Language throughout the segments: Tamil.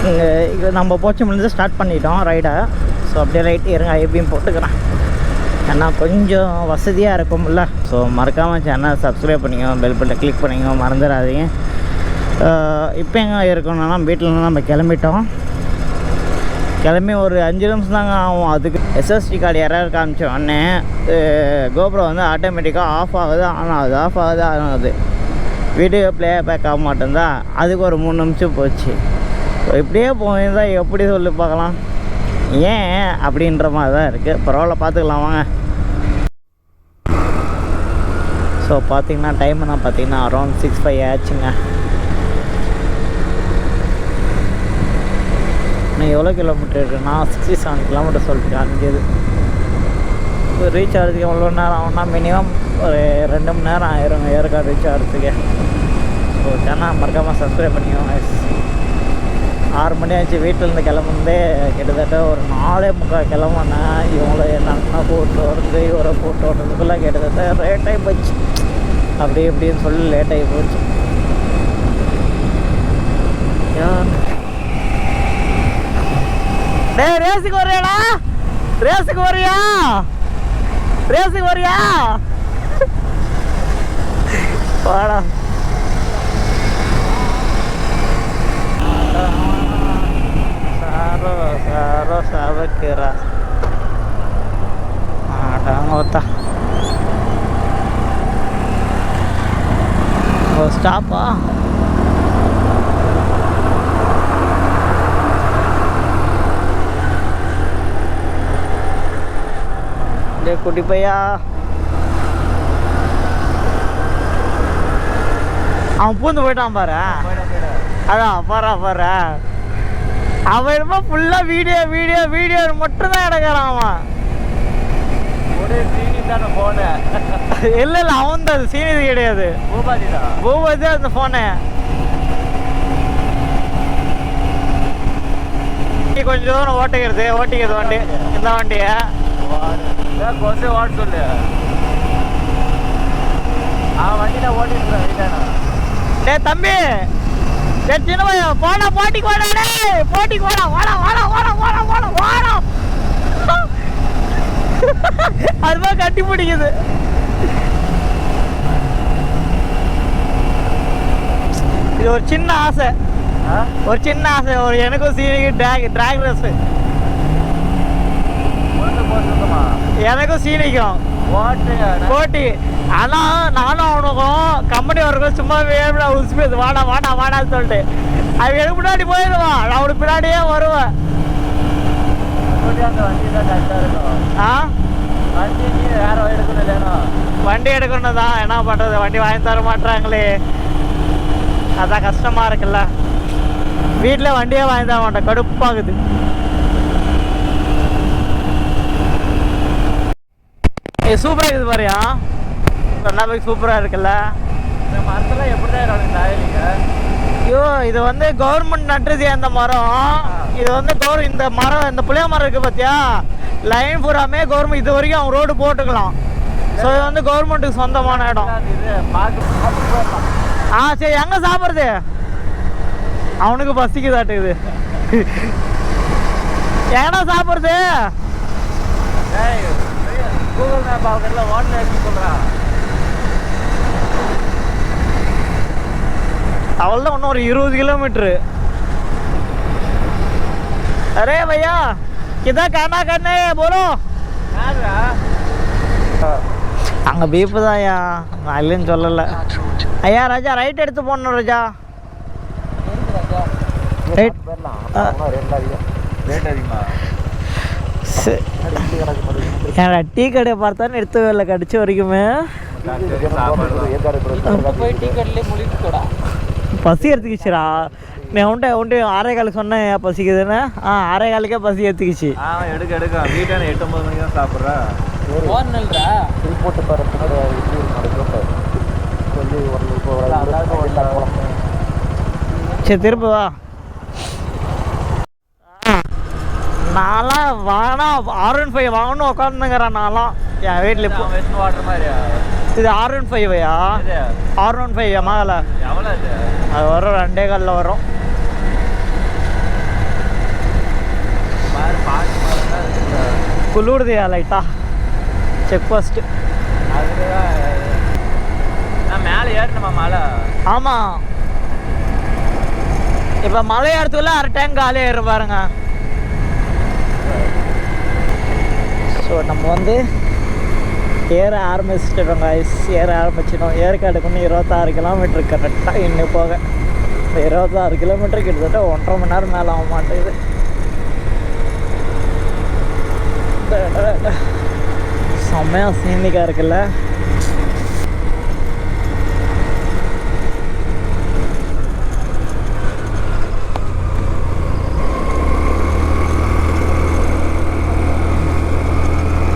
இங்கே நம்ம போச்சம்பள்ளிருந்து ஸ்டார்ட் பண்ணிட்டோம் ரைடை. ஸோ அப்படியே ரைட்டு இருங்க ஐபிஎம் போட்டுக்கிறேன், ஏன்னா கொஞ்சம் வசதியாக இருக்கும்ல. ஸோ மறக்காமல் சேனல் சப்ஸ்கிரைப் பண்ணிக்கோ, பெல் பட்டன் கிளிக் பண்ணிக்கோ, மறந்துடாதீங்க. இப்போ எங்கே இருக்கணும்னா வீட்டில் நம்ம கிளம்பிட்டோம். கிளம்பி ஒரு 5 நிமிஷம் தாங்க ஆகும். அதுக்கு எஸ்எஸ்டி கார்டு எரர் காமிச்ச உடனே கோப்ரோ வந்து ஆட்டோமேட்டிக்காக ஆஃப் ஆகுது, ஆன் ஆகுது, ஆஃப் ஆகுது, ஆன் ஆகுது. வீடியோ ப்ளே பேக் ஆக மாட்டேன்தா. அதுக்கு ஒரு 3 நிமிஷம் போச்சு. இப்படியே போயிருந்தால் எப்படி சொல்லி பார்க்கலாம், ஏன் அப்படின்ற மாதிரி தான் இருக்குது. பரவாயில்ல, பார்த்துக்கலாம் வாங்க. ஸோ பார்த்திங்கன்னா டைம் நான் பார்த்திங்கன்னா அரௌண்ட் 6:05 ஆச்சுங்க. நான் எவ்வளோ கிலோமீட்டர் இருக்குன்னா 67 கிலோமீட்டர் சொல்லிட்டு காமிக்கிது. ரீச் ஆகிறதுக்கு எவ்வளோ நேரம் ஆகும்னா மினிமம் ஒரு 2 மணி நேரம் ஆயிரும் ஏற்காடு ரீச் ஆகிறதுக்கு. ஸோ சேனல் மறக்காமல் சப்ஸ்கிரைப் பண்ணிக்கோங்க. 6 மணி ஆச்சு வீட்டிலேருந்து கிளம்புனதே. கிட்டத்தட்ட ஒரு 4:45 கிளம்புனேன். இவங்கள என்னன்னா போட்டு வருது, இவரை போட்டு வர்றதுக்குள்ளே கிட்டத்தட்ட லேட் ஆகி போச்சு. அப்படி இப்படின்னு சொல்லி லேட் ஆகி போச்சு. டேய் ரேஸுக்கு வரியாடா, ரேஸுக்கு வரியா, ரேஸுக்கு வரியா, வாடா. சாரோ சாரோ சாவக்கிறா ஆடாங்கோத்தா. ஓ ஸ்டாப்பா? குட்டி பையா அவன் பூந்து போயிட்டான் பாரு. அதான் பாரு அவன் என்னமோ ஃபுல்லா வீடியோ வீடியோ வீடியோ மட்டும் தான் எடுக்கிறான் அவன். இல்ல அவன் தான் சீனியது கிடையாது, பூபாதி தான் அந்த போனு. கொஞ்சம் தூரம் ஓட்டிக்கிறது வண்டி, இந்த வண்டிய ஓட்ட சொல்லு. அவன் வண்டியில ஓட்டிட்டு டே தம்பி, சின்ன பையன் போடா, போட்டிக்கு வாடா, போட்டிக்கு வாடா, வாடா வாடா வாடா வாடா வாடா வாடா. அதுமா கட்டி பிடிக்குது. இது ஒரு சின்ன ஆசை, ஒரு எனக்கும் சீனிக்கு டிராக் ரேஸ், எனக்கும் சீனிக்கும் போட்டி. ஆனால் நானும் அவனுக்கும் கம்பெனி வரக்கும் சும்மா உசுப்பேது வாடா வாடா வாடான்னு சொல்லிட்டு அவன் எனக்கு முன்னாடி போயிடுவான், நான் அவனுக்கு பின்னாடியே வருவேன். வண்டி எடுக்கணும் தான், என்ன பண்றது, வண்டி வாங்கி தர மாட்டாங்களே, அதான் கஷ்டமா இருக்குல்ல. வீட்டில் வண்டியே வாங்கி தர மாட்டேன், கடுப்பாகுது. சூப்பராக இருக்குது பாரியா, நல்லா சூப்பராக இருக்குல்ல. மரத்தெல்லாம் எப்படி? ஐயோ இது வந்து கவர்மெண்ட் நட்டுறது அந்த மரம். இது வந்து இந்த மரம், இந்த புளிய மரம் இருக்குது பார்த்தியா, லைன் பூராமே கவர்மெண்ட் இது வரைக்கும் அவங்க ரோடு போட்டுக்கலாம். ஸோ இது வந்து கவர்மெண்ட்டுக்கு சொந்தமான இடம். சரி எங்கே சாப்பிட்றது? அவனுக்கு பசிக்கு தாட்டுக்குது, எங்கன்னா சாப்பிட்றது? கூகுள் மேப் அவங்கெல்லாம் ஹோட்டல் எப்படி சொல்கிறான்? அவள்தான் இன்னும் ஒரு 20 கிலோமீட்டரு. அரே பையா கிதா கானா கண்ணே போலோ. அங்கே பீப்பு தான் ஐயா, நான் இல்லைன்னு சொல்லலை. ஐயா ராஜா ரைட் எடுத்து போடணும் ராஜா. ரைட் ஏன்னா டீ கடையை பார்த்தான்னு எடுத்து வேலை கடிச்ச வரைக்குமே பசி எடுத்துக்கிச்சுடா. நீ உண்டு 6:15 சொன்னேன் பசிக்குதுன்னு. 6:15 பசி எடுத்துக்கிச்சு. எடுக்க வீட்டான 8-9 மணிக்கு தான் சாப்பிட்றேன். சரி திரும்ப வா. நான்லாம் வேணாம் R15 வாங்கணும் உட்காந்துங்கிறேன். நான்லாம் என் வீட்டில் இப்போ இது R15 R15 மேலே அது வரும் 2.25 வரும். குளிருதியா லைட்டா செக் போஸ்ட்டு. அதுதான் நான் மேலே ஏறினமா மலை. ஆமாம், இப்போ மலை ஏறத்துக்குள்ள அரை டேங்க் காலி ஏறும் பாருங்க. ஸோ நம்ம வந்து ஏற ஆரம்பிச்சிட்டோம் guys. ஏற ஆரம்பிச்சிட்டோம். ஏற்காடுக்கு இன்னும் 26 கிலோமீட்டர் கரெக்டாக இன்னும் போக. இந்த 26 கிலோமீட்டர் கிட்டத்தட்ட 1.5 மணி நேரம் மேலே ஆக மாட்டேங்குது. செம்மையாக சீனிக்காக இருக்குல்ல.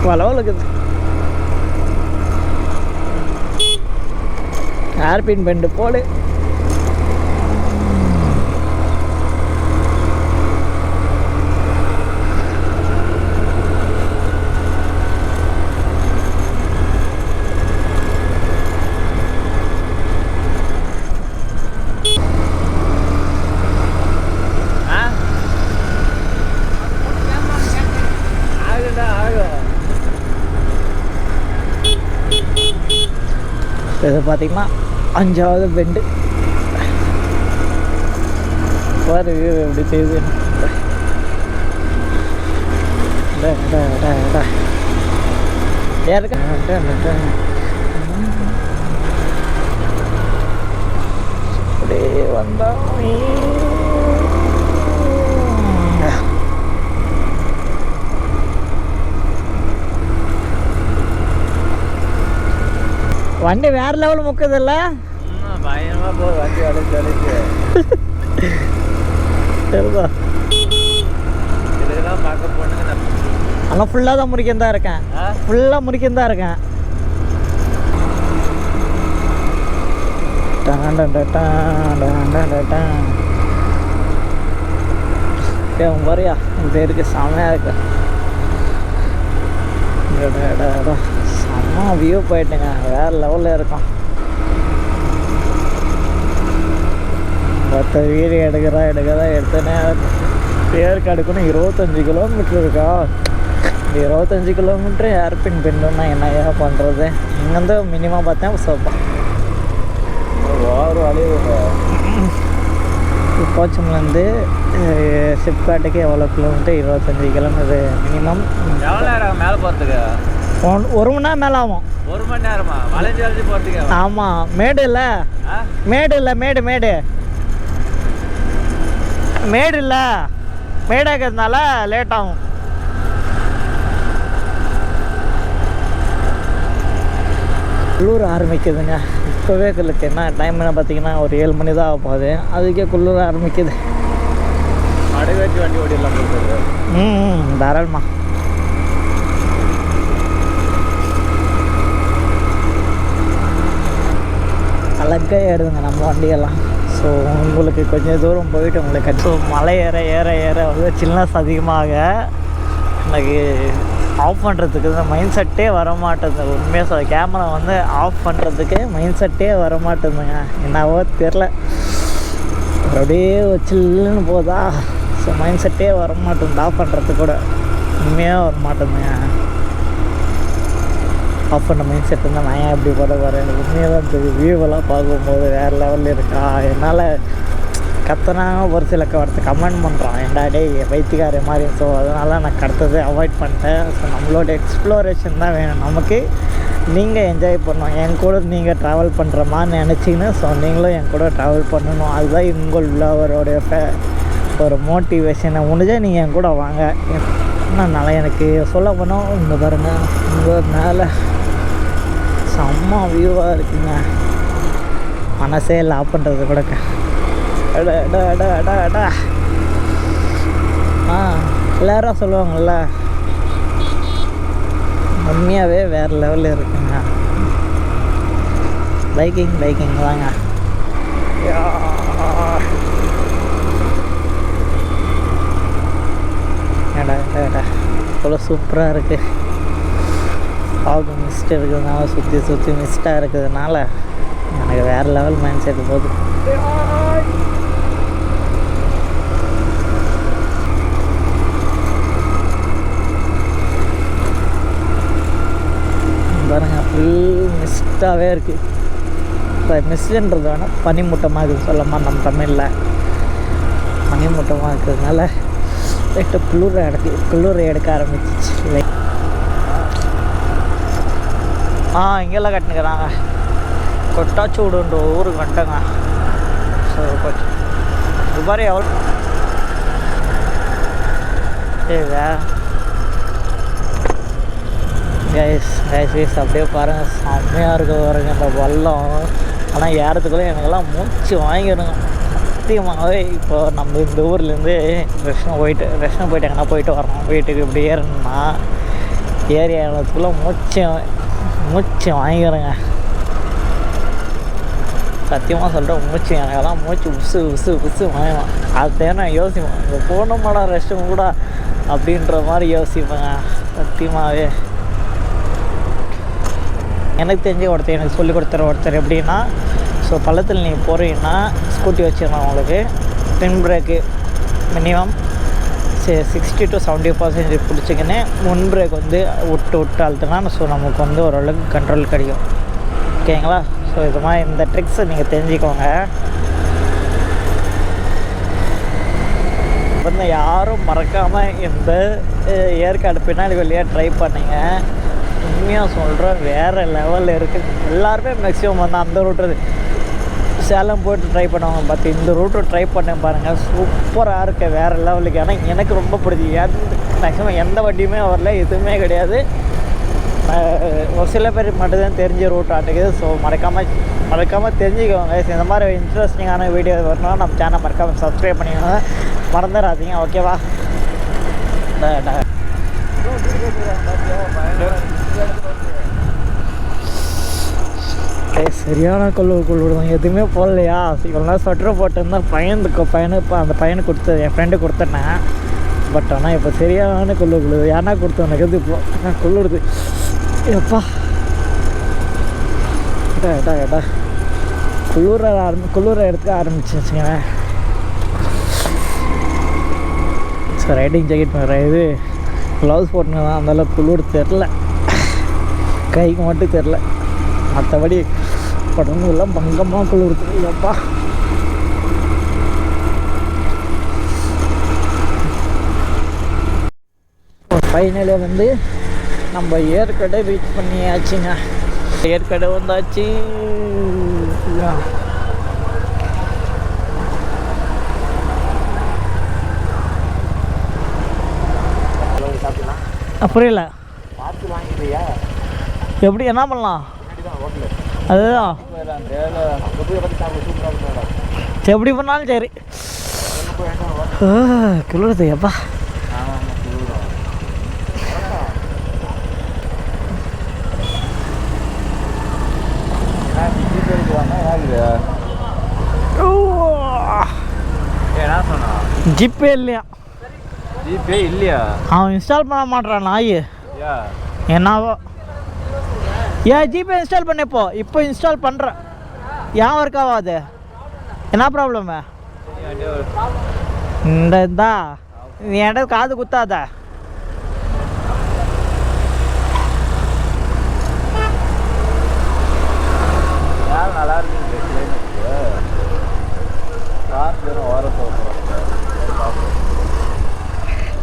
வளவலுக்குது. ஏர்பின் பெண்டு போடு. இது பார்த்தீங்கன்னா 5வது பெண்டு. பாரு எப்படி செய்யுது. அப்படியே வந்தா வண்டி வேற லெவல் முக்குதுல்ல. பயங்கரமா போகுது வண்டி அழைச்சு அழைச்சு. சரிதா, இதுக்கெல்லாம் பார்க்க போனுங்க. ஆனால் ஃபுல்லாக தான் முறிக்கன் தான் இருக்கேன். ஃபுல்லாக முறிக்கன் தான் இருக்கேன். வரையா இந்த இருக்கு செம்மையாக இருக்கு. செம்ம வியூ போயிட்டுங்க, வேறு லெவலில் இருக்கும். மற்ற வீடு எடுக்கிறா எடுத்தோன்னே ஏற்காடுக்குன்னு 25 கிலோமீட்டர் இருக்கா. இந்த 25 கிலோமீட்டர் ஏர்பின் பெண்டுன்னா என்னையா பண்ணுறது. இங்கேருந்து மினிமம் பார்த்தேன் சோப்பா ஒரு அழிவுங்க. போச்சம்லேருந்து சிப்காட்டுக்கு எவ்வளோ கிலோமீட்டர்? 25 kilometre minimum. எவ்வளோ நேரம் மேலே போகிறதுக்கு? 1 மணி நேரம் மேலே ஆகும். 1 மணி நேரமா? வளைஞ்சு வளைஞ்சு போகிறதுக்கு? ஆமாம், மேடு இல்லை மேடு இல்லை மேடாக்கிறதுனால லேட் ஆகும். குளிர் ஆரம்பிக்குதுங்க இப்போவே. குளுக்கு என்ன டைம் என்ன பார்த்தீங்கன்னா ஒரு 7 மணி தான் ஆக போகுது. அதுக்கே குளிர் ஆரம்பிக்குது. அடை வச்சு வண்டி ஓடிடலாம் போகுது. தாராளமா. அழகாக ஏறுதுங்க நம்ம வண்டியெல்லாம். ஸோ உங்களுக்கு கொஞ்சம் தூரம் போயிட்டு உங்களுக்கு ஸோ மலை ஏற வந்து சில்னஸ் அதிகமாக எனக்கு ஆஃப் பண்ணுறதுக்கு இந்த மைண்ட் செட்டே வர மாட்டேங்குது. உண்மையாக சொல்ல கேமரா வந்து ஆஃப் பண்ணுறதுக்கு மைண்ட் செட்டே வர மாட்டேங்குதுங்க. என்னவோ தெரில, அப்படியே சில்லுன்னு போதா. ஸோ மைண்ட் செட்டே வர மாட்டேங்குது ஆஃப் பண்ணுறதுக்கு கூட. உண்மையாக வர மாட்டேங்குதுங்க. ஆஃப் பண்ண மைண்ட் செட் இருந்தால் நான் ஏன் எப்படி போட போகிறேன். எனக்கு உண்மையாக தான் தெரியும். வியூவெல்லாம் பார்க்கும்போது வேறு லெவலில் இருக்கா. என்னால் கத்தனா ஒரு சில கமெண்ட் பண்ணுறான், ஏன்டா டே வைத்திகார மாதிரி. ஸோ அதனால் நான் கடத்தது அவாய்ட் பண்ணிட்டேன். ஸோ நம்மளோட எக்ஸ்ப்ளோரேஷன் தான் வேணும் நமக்கு. நீங்கள் என்ஜாய் பண்ணணும், என் கூட நீங்கள் ட்ராவல் பண்ணுற மாதிரி நினச்சிங்கன்னா. ஸோ நீங்களும் என் கூட ட்ராவல் பண்ணணும். அதுதான் உங்களோடைய ஒரு மோட்டிவேஷனை. முடிஞ்சால் நீங்கள் என் கூட வாங்க. நல்லா எனக்கு சொல்ல போனோம். இங்கே பாருங்கள், இங்கே மேலே செம்ம வியூவாக இருக்குங்க. மனசே இல்லை ஆஃப் பண்ணுறது கூட. எல்லோரும் சொல்லுவாங்கள்ல, உண்மையாகவே வேறு லெவலில் இருக்குங்க. பைக்கிங் தாங்க. இவ்வளோ சூப்பராக இருக்குது. ஃபாக் மிஸ்ட் இருக்கிறதுனால சுற்றி மிஸ்ட்டாக இருக்கிறதுனால எனக்கு வேறு லெவல் மைண்ட் செட் போகுது. மிஸ்டாகவே இருக்குது. மிஸ்ன்றது வேணால் பனிமூட்டமாக இருக்குது சொல்லமா நம்ம தமிழில். பனிமூட்டமாக இருக்கிறதுனால லைட்டு குளிர் எடுக்க ஆரம்பிச்சிச்சு. லைக் இங்கெல்லாம் கட்டுனுக்கிறாங்க. கொட்டாச்சூடுன்ற ஊருக்கு வந்துட்டேங்க. ஸோ கொஞ்சம் துபாரி எவ்வளோ கைஸ் அப்படியே பாருங்கள், செம்மையாக இருக்க பாருங்க இந்த வெள்ளம். ஆனால் ஏறத்துக்குள்ளே எனக்கெல்லாம் மூச்சு வாங்கிடுங்க சத்தியமாகவே. இப்போ நம்ம இந்த ஊர்லேருந்து ரெஸ்டம் போயிட்டு எங்கன்னா போயிட்டு வரணும் வீட்டுக்கு. இப்படி ஏறணும்னா ஏறி ஏறத்துக்குள்ளே மூச்சு வாங்கிக்கிறேங்க. சத்தியமாக சொல்கிறேன், எனக்கெல்லாம் மூச்சு உசு வாங்கிடும். அதை நான் யோசிப்பேன், இங்கே போகணுமாடா ரெஸ்ட்டும் கூட அப்படின்ற மாதிரி யோசிப்பேங்க சத்தியமாகவே. எனக்கு தெரிஞ்ச எனக்கு சொல்லிக் கொடுத்துற ஒருத்தர் எப்படின்னா, ஸோ பள்ளத்தில் நீங்கள் போகிறீங்கன்னா ஸ்கூட்டி வச்சிடலாம். உங்களுக்கு பின் பிரேக்கு மினிமம் 60 to 70% பிடிச்சிக்கின்னு முன் பிரேக் வந்து விட்டு அழுத்தினா ஸோ நமக்கு வந்து ஓரளவுக்கு கண்ட்ரோல் கிடைக்கும். ஓகேங்களா? ஸோ இது மாதிரி இந்த ட்ரிக்ஸை நீங்கள் தெரிஞ்சுக்கோங்க. வந்து யாரும் மறக்காமல் இந்த ஏற்காடு பின்னாடி வழியாக ட்ரை பண்ணிங்க. உண்மையாக சொல்கிறேன், வேறு லெவலில் இருக்குது. எல்லாருமே மேக்ஸிமம் வந்து அந்த ரூட்டு சேலம் போய்ட்டு ட்ரை பண்ணுவாங்க. பட் இந்த ரூட்டை ட்ரை பண்ண பாருங்கள், சூப்பராக இருக்க வேறு லெவலுக்கு. ஆனால் எனக்கு ரொம்ப பிடிச்சி. மேக்ஸிமம் எந்த வண்டியுமே வரல, எதுவுமே கிடையாது. ஒரு சில பேர் மட்டும்தான் தெரிஞ்ச ரூட் ஆட்டுக்குது. ஸோ மறக்காமல் தெரிஞ்சுக்கோங்க. இந்த மாதிரி இன்ட்ரெஸ்டிங்கான வீடியோ வரணும் நம்ம சேனல் மறக்காமல் சப்ஸ்கிரைப் பண்ணிக்கோங்க, மறந்துடாதீங்க. ஓகேவா? சரியான கொள்ளுதான், எதுவுமே போடலையா. இவ்வளோ ஸ்வெட்டர் போட்டிருந்தா அந்த பையனுக்கு கொடுத்தது, என் ஃப்ரெண்டு கொடுத்தேன்னேன். பட் ஆனால் இப்போ சரியான கொள்ளுது. ஏன்னா கொடுத்தவனுக்கு இது இப்போ கொள்ளுடுது. எப்பா ஏட்டா குளிர எடுத்துக்க ஆரம்பிச்சிச்சுங்க. ஸோ ரைடிங் ஜாக்கெட் இது க்ளவுஸ் போட்டுங்க தான் அந்தளவுக்கு குளிர் தெரில, கைக்கு மட்டும் தெரில. மற்றபடி உடம்புலாம் பங்கமாக குளிர்த்து. எப்பா ஃபைனலே வந்து நம்ம ஏற்காடை ரீச் பண்ணியாச்சுங்க. ஏற்காடு வந்தாச்சு. புரியல, எப்படி என்ன பண்ணலாம்? அதுதான் எப்படி பண்ணாலும் சரி. குளிருது எப்பா. ஜிபே இல்லையா? அவன் இன்ஸ்டால் பண்ண மாட்டான் நாய். என்னவோ ஏன் ஜிபே இன்ஸ்டால் பண்ணப்போ இப்போ இன்ஸ்டால் பண்ணுறேன். ஏன் ஒர்க் ஆகாது? என்ன ப்ராப்ளமு? இந்த இதான் நீ என்கிட்ட காது குத்தாத. நல்லா இருக்கு.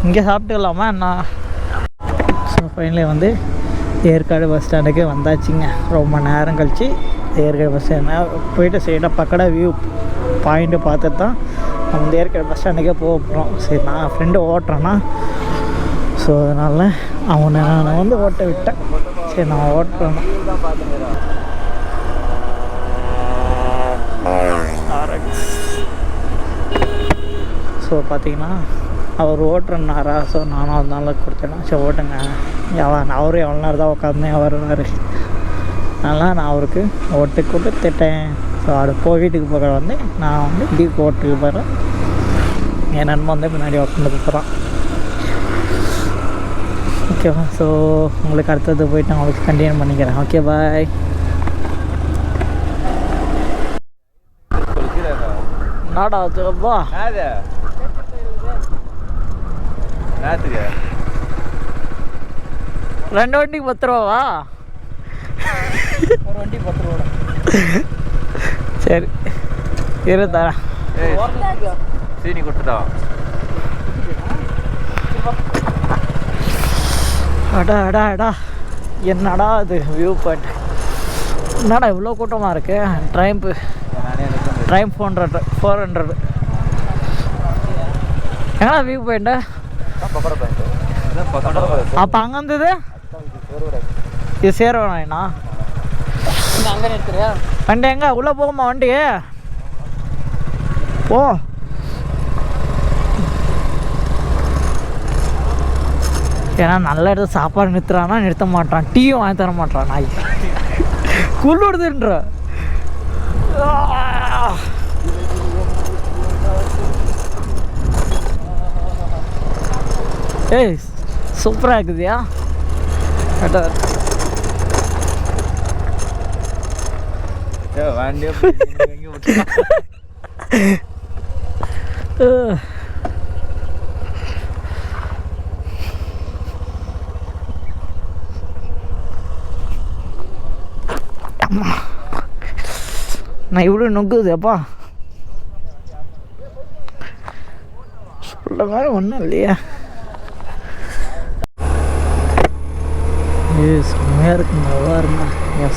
இங்கே சாப்பிட்டுக்கலாமா என்ன? ஸோ ஃபைனலி வந்து ஏற்காடு பஸ் ஸ்டாண்டுக்கு வந்தாச்சுங்க. ரொம்ப நேரம் கழிச்சு ஏற்காடு பஸ் ஸ்டாண்ட் போயிட்டு சைடாக பக்கடாக வியூ பாயிண்ட்டு பார்த்துட்டு தான் நம்ம வந்து ஏற்காடு பஸ் ஸ்டாண்டுக்கே போக போகிறோம். சரி, நான் ஃப்ரெண்டு ஓட்டுறேன்னா ஸோ அதனால் அவனை நான் வந்து ஓட்ட விட்டேன். சரி, நான் ஓட்டுறேன்னா ஸோ பார்த்தீங்கன்னா அவர் ஓட்டுறனாரா. ஸோ நானும் அதனால கொடுத்தேன்னா சரி ஓட்டுங்க. அவரும் எவ்வளோ நேரம் தான் உட்காந்து வருவார். அதனால் நான் அவருக்கு ஓட்டு கொடுத்துட்டேன். ஸோ அது வீட்டுக்கு போக வந்து நான் வந்து வீட்டுக்கு ஓட்டுக்கு போகிறேன். என் நண்பன் வந்து முன்னாடி உட்காந்து போகிறான். ஓகேவா? ஸோ உங்களுக்கு அடுத்தது போயிட்டு நான் உங்களுக்கு கண்டினியூ பண்ணிக்கிறேன். ஓகே, பாய். நாடா வா ரெண்டு வண்டிக்கு 10 ரூபாவா? ஒரு வண்டி 10 ரூபா. சரி இரு தரேன். சீனி கொடுத்துட்டோம். அடா அடா அடா என்னடா அது வியூ பாயிண்ட். என்னடா இவ்வளோ கூட்டமாக இருக்கு. ட்ரைம்ப்பு ட்ரைம் 400 எங்கடா வியூ பாயிண்ட்டு? அப்போ அங்கே இருந்தது இது சேருவாண்ணா. அங்கே நிறுத்துறியா? வண்டி எங்கே உள்ளே போகுமா வண்டி? ஓ ஏன்னா நல்ல இடத்துல சாப்பாடு நிறுத்துறான்னா நிறுத்த மாட்டான். டீயும் வாங்கி தர மாட்டான் நாய். குளிடுதுன்ற. ஏய் சூப்பராக இருக்குதுயா. வண்டியை நான் இவ்வளோ நொங்குது அப்பா. சொல்ல மாதிரி ஒன்றும் இல்லையா. செம்மையாக இருக்குங்க. நல்லா இருங்க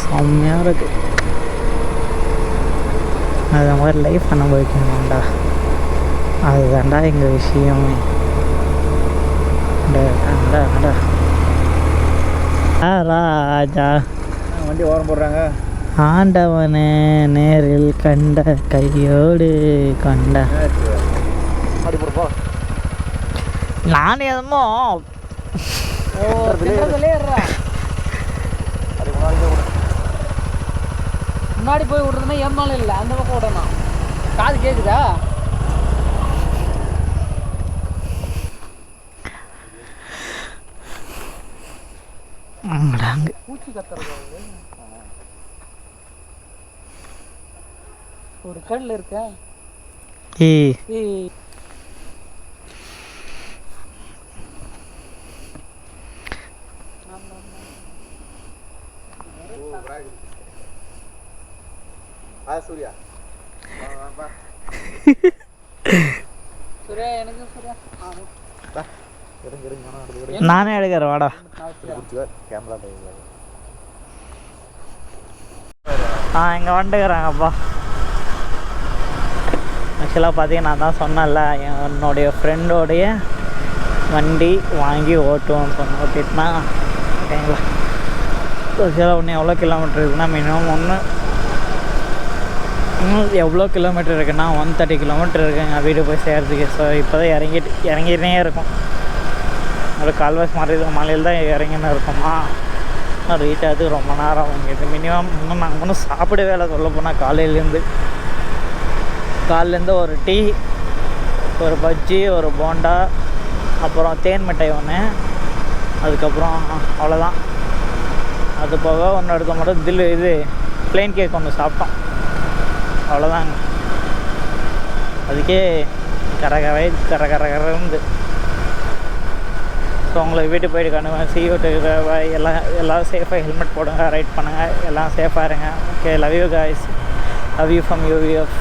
செம்மையாக இருக்கு. அது மாதிரி லைஃப் அனுபவிக்கணும்டா. அதுதான்டா எங்கள் விஷயமே. ராஜா வண்டி ஓரம் போடுறாங்க. ஆண்டவனே நேரில் கண்ட கையோடு கொண்ட. அப்படி போடுப்பா. நான் எதுமோ முன்னாடி போய் விடுறதுன்னா ஏமாலும் இல்லை, அந்த பக்கம் விடணும். காது கேட்குதா? பூச்சி கத்துறது ஒரு கல் இருக்க. சூர்யா சூர்யா எனக்கு சூர்யா நானே எடுக்கிறேன் வாடா. கேமரா இங்கே வந்துக்கிறாங்கப்பா. ஆக்சுவலாக பார்த்தீங்கன்னா நான் தான் சொன்னேன்ல என்னுடைய ஃப்ரெண்டோடைய வண்டி வாங்கி ஓட்டுவோன்னு சொன்ன ஓட்டிட்டுனா ஓகேங்களா. ஆக்சுவலாக ஒன்று எவ்வளோ கிலோமீட்டர் இருக்குன்னா மினிமம் இன்னும் எவ்வளோ கிலோமீட்டர் இருக்குன்னா 130 கிலோமீட்டர் இருக்குங்க வீடு போய் சேர்றதுக்கு. ஸோ இப்போ தான் இறங்கிட்டே இருக்கும். ஒரு கால்வாஸ் மலையில் தான் இறங்கின்னு இருக்கோமா. ரீச் ஆகுது ரொம்ப நேரம் வாங்கிட்டு. மினிமம் நாங்கள் ஒன்றும் சாப்பிடவே இல்லை சொல்ல போனால். காலையிலேருந்து ஒரு டீ, ஒரு பஜ்ஜி, ஒரு போண்டா, அப்புறம் தேன் மிட்டாய் ஒன்று, அதுக்கப்புறம் அவ்வளோதான். அது போக ஒன்று எடுக்க மட்டும் இது ப்ளைன் கேக் ஒன்று சாப்பிட்டோம். அவ்வளோதாங்க. அதுக்கே கரகரந்து. ஸோ உங்களுக்கு வீட்டுக்கு போயிட்டு காணுவேன். எல்லாம் சேஃபாக ஹெல்மெட் போடுங்க, ரைட் பண்ணுங்கள், எல்லாம் சேஃபாக இருங்க. Okay, love you guys. Love you from யூவிஎஃப்.